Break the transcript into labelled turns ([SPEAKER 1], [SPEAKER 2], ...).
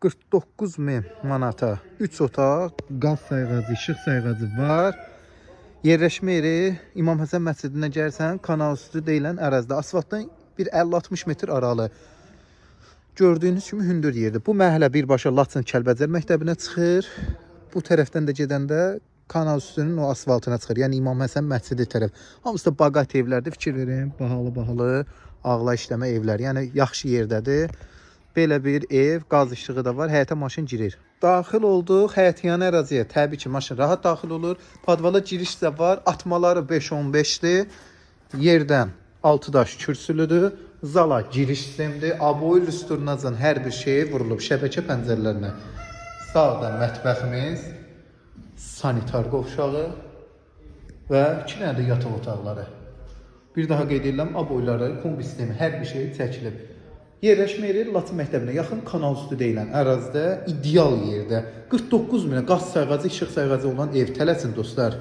[SPEAKER 1] 49 min manata 3 otaq, qaz sayğacı, işıq sayğacı var. Yerləşmə yeri İmam Həsən məscidinə gəlsən, kanal üstü deyilən ərazidə, asfaltdan bir 50-60 metr aralı. Gördüyünüz kimi hündür yerdir. Bu məhəllə birbaşa Laçın Kəlbəcər məktəbinə çıxır. Bu tərəfdən də gedəndə kanal üstünün o asfaltına çıxır. Yəni İmam Həsən məscidi tərəf. Hamısı da bağat evlərdir. Fikir verin, bahalı ağla işləmə evlər. Yəni yaxşı yerdədir. Belə bir ev, qaz işığı da var. Həyətə maşın girir. Daxil olduq həyətyanı əraziyə. Təbii ki, maşın rahat daxil olur. Padvala giriş də var. Atmaları 5-15-dir. Yerdən 6 daş kürsülüdür. Zala giriş sistemidir. Aboy lüsturnazın hər bir şeyi vurulub şəbəkə pəncərələrinə. Sağda mətbəximiz, sanitar qovşağı və 2 dənə də yataq otaqları. Bir daha qeyd edirəm, aboyları, kombi sistemi, hər bir şey çəkilib. Yerləşmə yeri Laçın məktəbinə yaxın, kanal üstü deyilən ərazidə, ideal yerdə. 49 minə qaz sayğacı, işıq sayğacı olan ev. Tələsin dostlar.